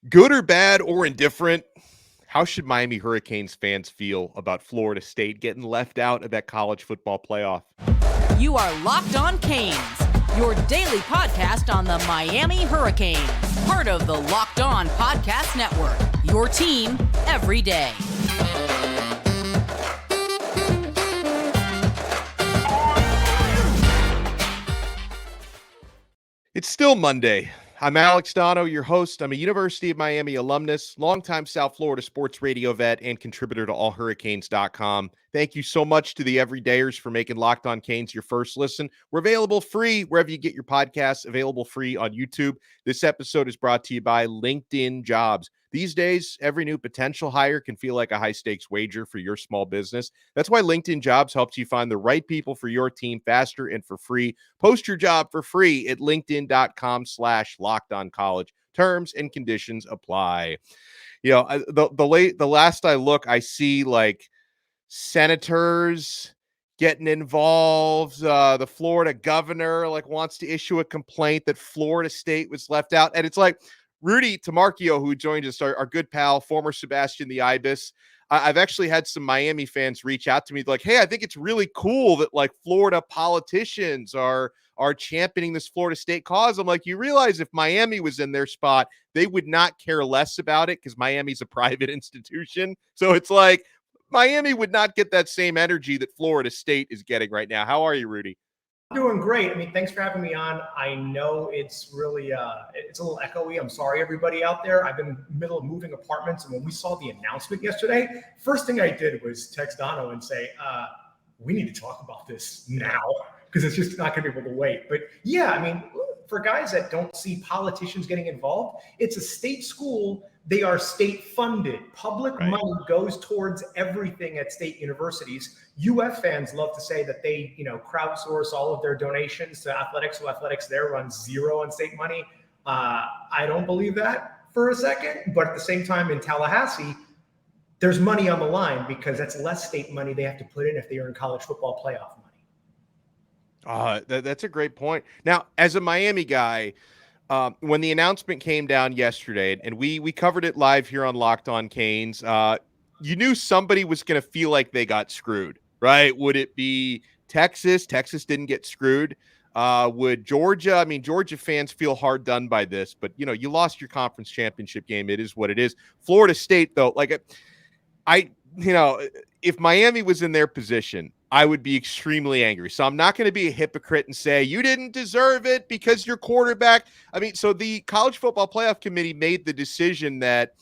Good or bad or indifferent, how should Miami Hurricanes fans feel about Florida State getting left out of that college football playoff? You are Locked On Canes, your daily podcast on the Miami Hurricanes, part of the Locked On Podcast Network, your team every day. It's still Monday. I'm Alex Donno, your host. I'm a University of Miami alumnus, longtime South Florida sports radio vet, and contributor to allhurricanes.com. Thank you so much to the everydayers for making Locked On Canes your first listen. We're available free wherever you get your podcasts, available free on YouTube. This episode is brought to you by LinkedIn Jobs. These days, every new potential hire can feel like a high-stakes wager for your small business. That's why LinkedIn Jobs helps you find the right people for your team faster and for free. Post your job for free at linkedin.com/lockedoncollege. Terms and conditions apply. You know, the last I look, I see like senators getting involved. The Florida governor wants to issue a complaint that Florida State was left out. And it's like, Rudy Tomarchio, who joined us, our good pal, former Sebastian the Ibis. I've actually had some Miami fans reach out to me like, hey, I think it's really cool that Florida politicians are championing this Florida State cause. I'm like, you realize if Miami was in their spot, they would not care less about it because Miami's a private institution. So it's like Miami would not get that same energy that Florida State is getting right now. How are you, Rudy? Doing great. I mean, thanks for having me on. I know it's really, it's a little echoey. I'm sorry, everybody out there. I've been in the middle of moving apartments. And when we saw the announcement yesterday, first thing I did was text Donno and say, we need to talk about this now because it's just not going to be able to wait. But yeah, I mean, for guys that don't see politicians getting involved, it's a state school. They are state funded. Public money goes towards everything at state universities. UF fans love to say that they, crowdsource all of their donations to athletics. So athletics there runs zero on state money. I don't believe that for a second. But at the same time, in Tallahassee, there's money on the line because that's less state money they have to put in if they are in college football playoff money. That's a great point. Now, as a Miami guy, when the announcement came down yesterday, and we covered it live here on Locked On Canes, you knew somebody was going to feel like they got screwed, right? Would it be Texas? Texas didn't get screwed. Would Georgia? I mean, Georgia fans feel hard done by this, but, you lost your conference championship game. It is what it is. Florida State, though, if Miami was in their position, I would be extremely angry. So I'm not going to be a hypocrite and say you didn't deserve it because your quarterback. I mean, so the College Football Playoff Committee made the decision that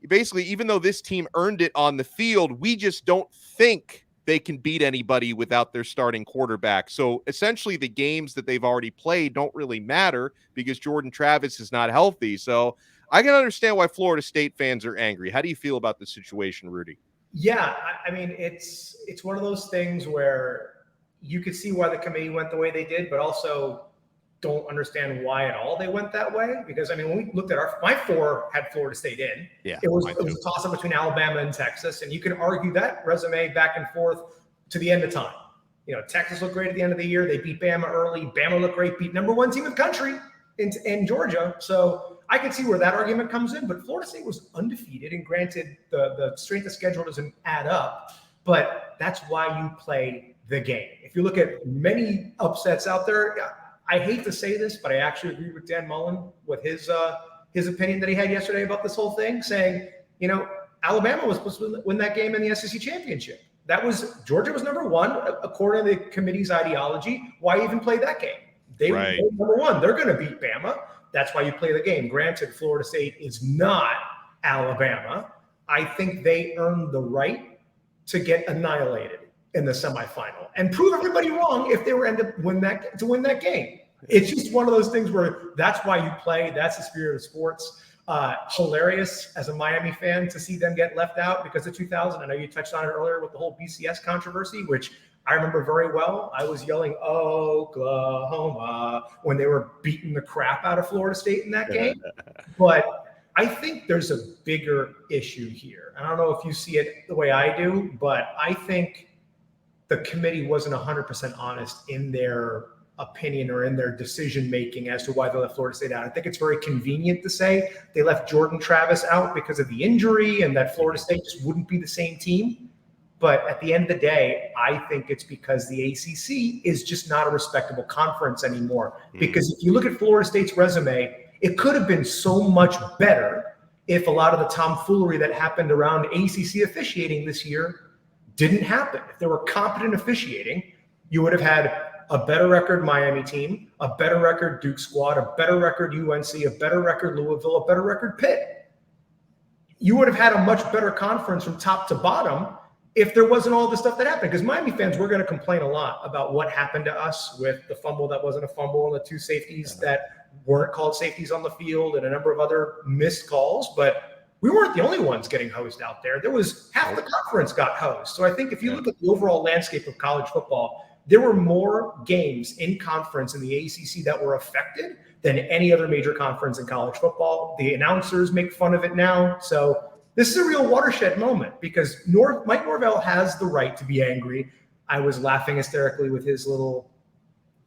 basically, even though this team earned it on the field, we just don't think they can beat anybody without their starting quarterback. So essentially the games that they've already played don't really matter because Jordan Travis is not healthy. So I can understand why Florida State fans are angry. How do you feel about the situation, Rudy? Yeah, I mean, it's one of those things where you could see why the committee went the way they did, but also don't understand why at all they went that way. Because, I mean, when we looked at my four had Florida State in. Yeah, it was a toss-up between Alabama and Texas, and you can argue that resume back and forth to the end of time. Texas looked great at the end of the year. They beat Bama early. Bama looked great, beat number one team in the country in Georgia. So I can see where that argument comes in, but Florida State was undefeated, and granted, the strength of schedule doesn't add up, but that's why you play the game. If you look at many upsets out there, I hate to say this, but I actually agree with Dan Mullen with his opinion that he had yesterday about this whole thing, saying, Alabama was supposed to win that game in the SEC Championship. Georgia was number one, according to the committee's ideology. Why even play that game? They were number one. They're going to beat Bama. That's why you play the game. Granted, Florida State is not Alabama. I think they earned the right to get annihilated in the semifinal and prove everybody wrong if they were end up win that game. It's just one of those things where that's why you play. That's the spirit of sports. Hilarious as a Miami fan to see them get left out because of 2000. I know you touched on it earlier with the whole BCS controversy, which I remember very well. I was yelling Oklahoma when they were beating the crap out of Florida State in that game. But I think there's a bigger issue here. I don't know if you see it the way I do, but I think the committee wasn't 100% honest in their opinion or in their decision making as to why they left Florida State out. I think it's very convenient to say they left Jordan Travis out because of the injury and that Florida State just wouldn't be the same team. But at the end of the day, I think it's because the ACC is just not a respectable conference anymore. Because if you look at Florida State's resume, it could have been so much better if a lot of the tomfoolery that happened around ACC officiating this year didn't happen. If there were competent officiating, you would have had a better record Miami team, a better record Duke squad, a better record UNC, a better record Louisville, a better record Pitt. You would have had a much better conference from top to bottom if there wasn't all the stuff that happened. Because Miami fans, we're going to complain a lot about what happened to us with the fumble that wasn't a fumble and the two safeties that weren't called safeties on the field and a number of other missed calls. But we weren't the only ones getting hosed out there. There was half the conference got hosed. So I think if you look at the overall landscape of college football, there were more games in conference in the ACC that were affected than any other major conference in college football. The announcers make fun of it now. So this is a real watershed moment because Mike Norvell has the right to be angry. I was laughing hysterically with his little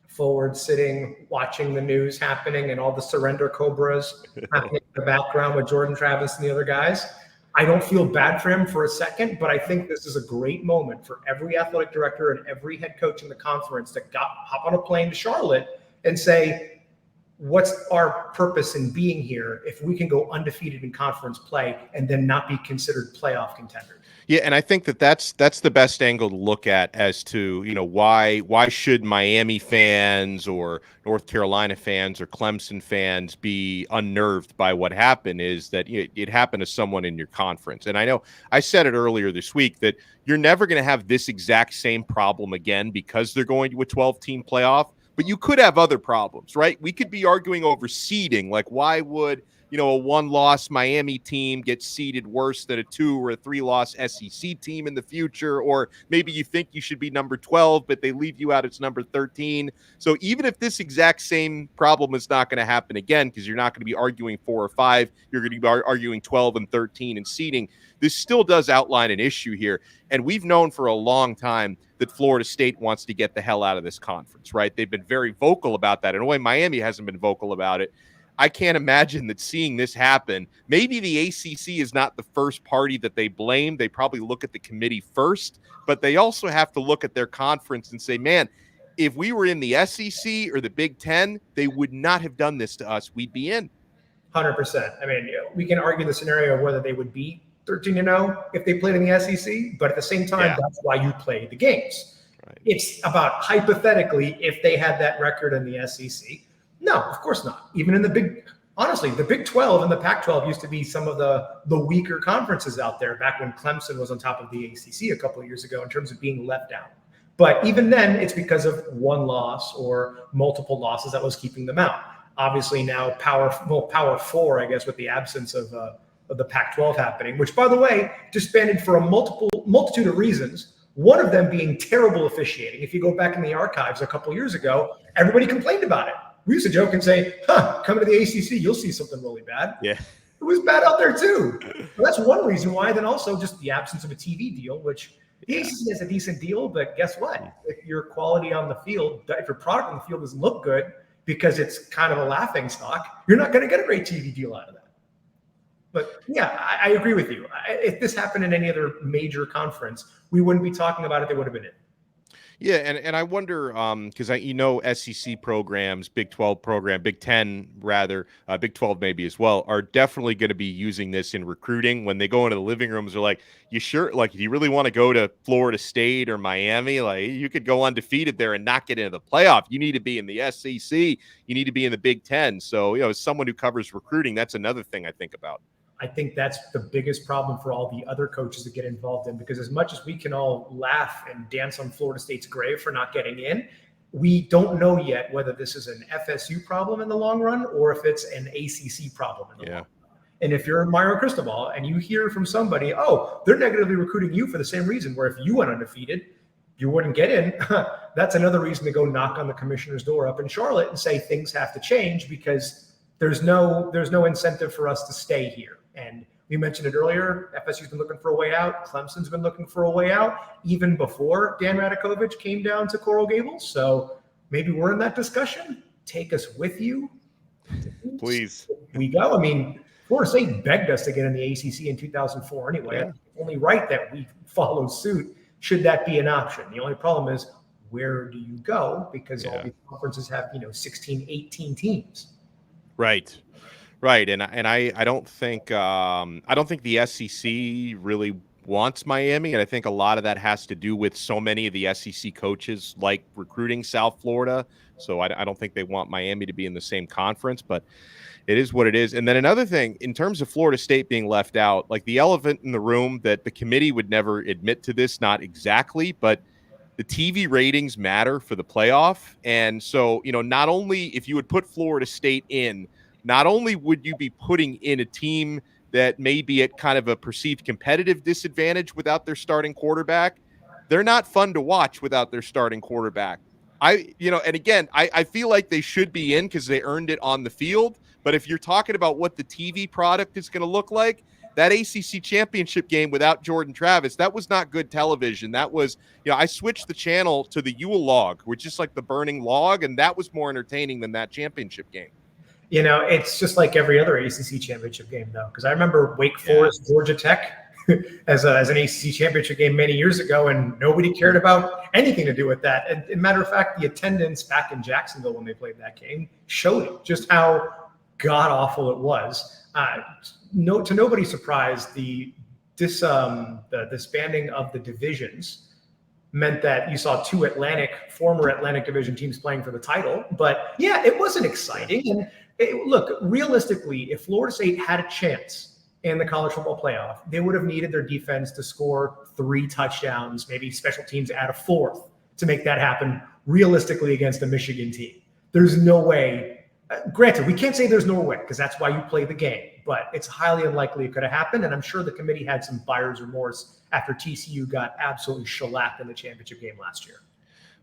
forward sitting, watching the news happening and all the surrender cobras happening in the background with Jordan Travis and the other guys. I don't feel bad for him for a second, but I think this is a great moment for every athletic director and every head coach in the conference to hop on a plane to Charlotte and say, what's our purpose in being here if we can go undefeated in conference play and then not be considered playoff contenders? Yeah, and I think that's the best angle to look at as to, why should Miami fans or North Carolina fans or Clemson fans be unnerved by what happened is that it happened to someone in your conference. And I know I said it earlier this week that you're never going to have this exact same problem again because they're going to a 12-team playoff, but you could have other problems, right? We could be arguing over seeding, like why would a one-loss Miami team gets seeded worse than a 2 or a 3-loss SEC team in the future, or maybe you think you should be number 12, but they leave you out as number 13. So even if this exact same problem is not going to happen again, because you're not going to be arguing 4 or 5, you're going to be arguing 12 and 13 in seeding, this still does outline an issue here. And we've known for a long time that Florida State wants to get the hell out of this conference, right? They've been very vocal about that. In a way, Miami hasn't been vocal about it. I can't imagine that seeing this happen, maybe the ACC is not the first party that they blame. They probably look at the committee first, but they also have to look at their conference and say, man, if we were in the SEC or the Big Ten, they would not have done this to us. We'd be in. 100%. I mean, we can argue the scenario of whether they would be 13-0 if they played in the SEC, but at the same time, that's why you play the games. Right. It's about hypothetically if they had that record in the SEC. No, of course not. Even in the Big 12 and the Pac-12 used to be some of the weaker conferences out there back when Clemson was on top of the ACC a couple of years ago in terms of being left out. But even then, it's because of one loss or multiple losses that was keeping them out. Obviously now Power 4, I guess, with the absence of the Pac-12 happening, which, by the way, disbanded for a multitude of reasons. One of them being terrible officiating. If you go back in the archives a couple of years ago, everybody complained about it. We used to joke and say, come to the ACC, you'll see something really bad. Yeah. It was bad out there too. Well, that's one reason why. Then also just the absence of a TV deal, which the ACC has a decent deal, but guess what? If your quality on the field, if your product on the field doesn't look good because it's kind of a laughing stock, you're not going to get a great TV deal out of that. But yeah, I agree with you. If this happened in any other major conference, we wouldn't be talking about it. They would have been it. Yeah, and I wonder because SEC programs, Big 12 program, Big 10 rather, Big 12 maybe as well, are definitely going to be using this in recruiting. When they go into the living rooms, they're like, "You sure? Like, if you really want to go to Florida State or Miami, like you could go undefeated there and not get into the playoff. You need to be in the SEC. You need to be in the Big 10." So as someone who covers recruiting, that's another thing I think about. I think that's the biggest problem for all the other coaches to get involved in, because as much as we can all laugh and dance on Florida State's grave for not getting in, we don't know yet whether this is an FSU problem in the long run or if it's an ACC problem in the long run. And if you're Mario Cristobal and you hear from somebody, oh, they're negatively recruiting you for the same reason, where if you went undefeated, you wouldn't get in, that's another reason to go knock on the commissioner's door up in Charlotte and say things have to change, because there's no incentive for us to stay here. And we mentioned it earlier, FSU's been looking for a way out. Clemson's been looking for a way out even before Dan Radakovich came down to Coral Gables. So maybe we're in that discussion. Take us with you. Please. We go. I mean, Florida State begged us to get in the ACC in 2004 anyway. Yeah. It's only right that we follow suit should that be an option. The only problem is, where do you go? Because all these conferences have, 16, 18 teams. Right. And I don't think the SEC really wants Miami, and I think a lot of that has to do with so many of the SEC coaches like recruiting South Florida. So I don't think they want Miami to be in the same conference, but it is what it is. And then another thing, in terms of Florida State being left out, like the elephant in the room that the committee would never admit to this, not exactly, but the TV ratings matter for the playoff. And so, not only if you would put Florida State in, not only would you be putting in a team that may be at kind of a perceived competitive disadvantage without their starting quarterback, they're not fun to watch without their starting quarterback. And again, I feel like they should be in because they earned it on the field. But if you're talking about what the TV product is going to look like, that ACC Championship game without Jordan Travis, that was not good television. That was, I switched the channel to the Yule log, which is like the burning log, and that was more entertaining than that championship game. It's just like every other ACC championship game, though, because I remember Wake Forest, Georgia Tech as an ACC championship game many years ago, and nobody cared about anything to do with that. And as a matter of fact, the attendance back in Jacksonville when they played that game showed it, just how god-awful it was. To nobody's surprise, the disbanding of the divisions meant that you saw two former Atlantic Division teams playing for the title. But yeah, it wasn't exciting. And look, realistically, if Florida State had a chance in the college football playoff, they would have needed their defense to score 3 touchdowns, maybe special teams add a 4th to make that happen realistically against a Michigan team. There's no way. Granted, we can't say there's no way because that's why you play the game, but it's highly unlikely it could have happened. And I'm sure the committee had some buyer's remorse after TCU got absolutely shellacked in the championship game last year.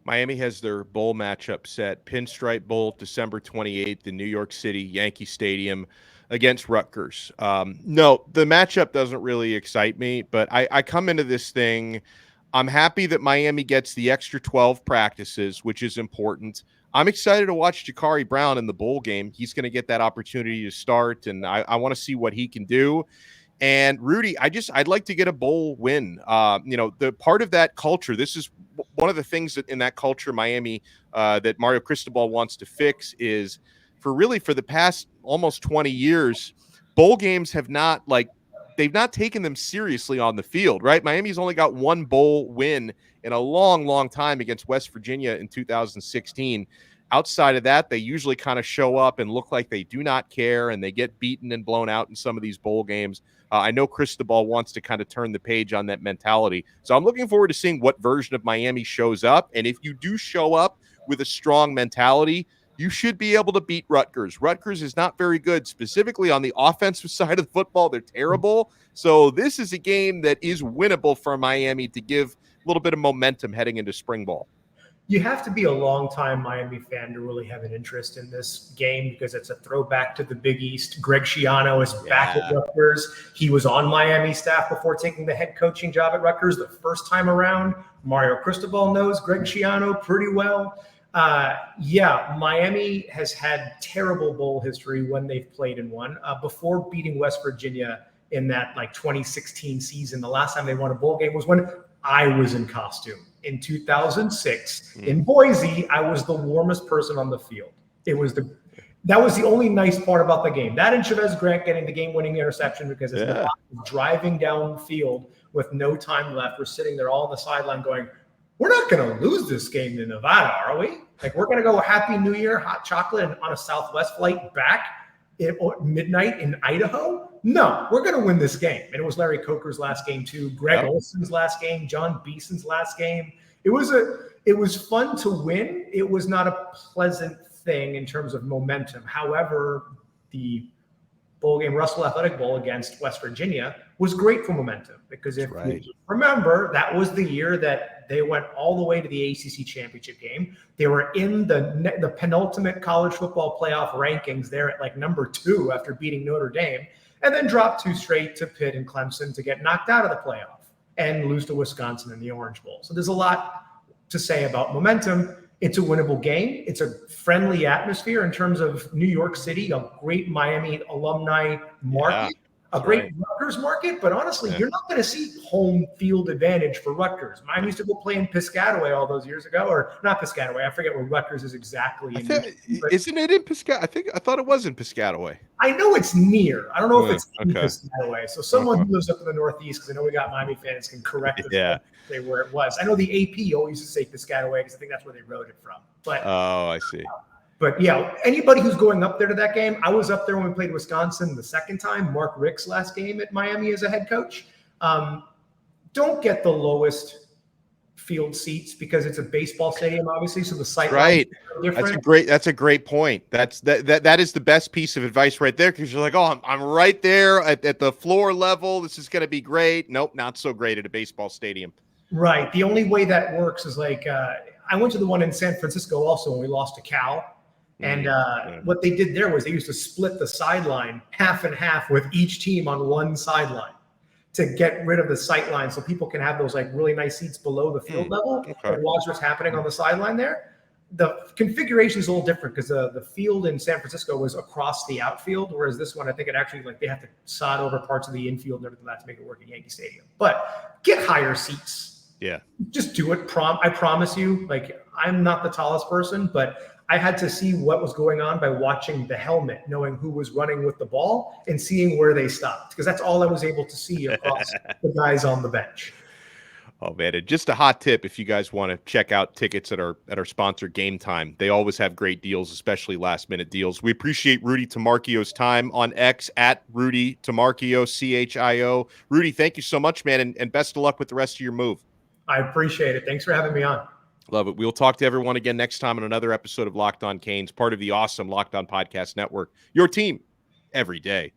Miami has their bowl matchup set. Pinstripe Bowl, December 28th in New York City, Yankee Stadium against Rutgers. No, the matchup doesn't really excite me, but I come into this thing. I'm happy that Miami gets the extra 12 practices, which is important. I'm excited to watch Jakari Brown in the bowl game. He's going to get that opportunity to start, and I want to see what he can do. And Rudy, I'd like to get a bowl win. The part of that culture, this is one of the things that in that culture, Miami, that Mario Cristobal wants to fix is for the past almost 20 years, bowl games they've not taken them seriously on the field, right? Miami's only got one bowl win in a long, long time against West Virginia in 2016. Outside of that, they usually kind of show up and look like they do not care, and they get beaten and blown out in some of these bowl games. I know Cristobal wants to kind of turn the page on that mentality. So I'm looking forward to seeing what version of Miami shows up. And if you do show up with a strong mentality, you should be able to beat Rutgers. Rutgers is not very good, specifically on the offensive side of the football. They're terrible. So this is a game that is winnable for Miami to give a little bit of momentum heading into spring ball. You have to be a longtime Miami fan to really have an interest in this game because it's a throwback to the Big East. Greg Schiano is back at Rutgers. He was on Miami staff before taking the head coaching job at Rutgers the first time around. Mario Cristobal knows Greg Schiano pretty well. Miami has had terrible bowl history when they've played in one. Before beating West Virginia in that 2016 season, the last time they won a bowl game was when I was in costume. In 2006 in Boise, I was the warmest person on the field. That was the only nice part about the game. That and Chavez Grant getting the game-winning interception because as Nevada was driving down the field with no time left, we're sitting there all on the sideline going, we're not going to lose this game to Nevada, are we? We're going to go Happy New Year, hot chocolate, and on a Southwest flight back at midnight in Idaho? No, we're going to win this game. And it was Larry Coker's last game too, Greg Olson's last game, John Beeson's last game. It was fun to win. It was not a pleasant thing in terms of momentum. However, the bowl game, Russell Athletic Bowl against West Virginia, was great for momentum because if you remember, that was the year that they went all the way to the ACC Championship game. They were in the penultimate college football playoff rankings there at number 2 after beating Notre Dame, and then dropped 2 straight to Pitt and Clemson to get knocked out of the playoff and lose to Wisconsin in the Orange Bowl. So there's a lot to say about momentum. It's a winnable game. It's a friendly atmosphere in terms of New York City, a great Miami alumni market, a great Rutgers market. But honestly, you're not going to see home field advantage for Rutgers. Miami used to go play in Piscataway all those years ago, or not Piscataway. I forget where Rutgers is exactly. Isn't it in Piscataway? I thought it was in Piscataway. I know it's near. I don't know if it's in Piscataway. So someone who lives up in the Northeast, because I know we got Miami fans, can correct us. Say where it was. I know the AP always used to say Piscataway because I think that's where they wrote it from. But I see. But yeah, anybody who's going up there to that game, I was up there when we played Wisconsin the second time, Mark Richt's last game at Miami as a head coach. Don't get the lowest field seats because it's a baseball stadium, obviously. So the sight lines are different. That's a great point. That is the best piece of advice right there, because you're like, oh, I'm right there at the floor level. This is going to be great. Nope, not so great at a baseball stadium. Right. The only way that works is like I went to the one in San Francisco also when we lost to Cal. And what they did there was they used to split the sideline half and half with each team on one sideline to get rid of the sight line so people can have those like really nice seats below the field level and watch what's happening on the sideline there. The configuration is a little different because the field in San Francisco was across the outfield, whereas this one, I think it actually like they have to sod over parts of the infield and everything like that to make it work at Yankee Stadium. But get higher seats. Yeah. Just do it. I promise you, like I'm not the tallest person, but I had to see what was going on by watching the helmet, knowing who was running with the ball and seeing where they stopped, because that's all I was able to see across the guys on the bench. Oh man, and just a hot tip if you guys want to check out tickets at our sponsor Game Time. They always have great deals, especially last minute deals. We appreciate Rudy Tomarchio's time on X at Rudy Tomarchio, CHIO. Rudy, thank you so much, man, and best of luck with the rest of your move. I appreciate it. Thanks for having me on. Love it. We'll talk to everyone again next time on another episode of Locked On Canes, part of the awesome Locked On Podcast Network. Your team every day.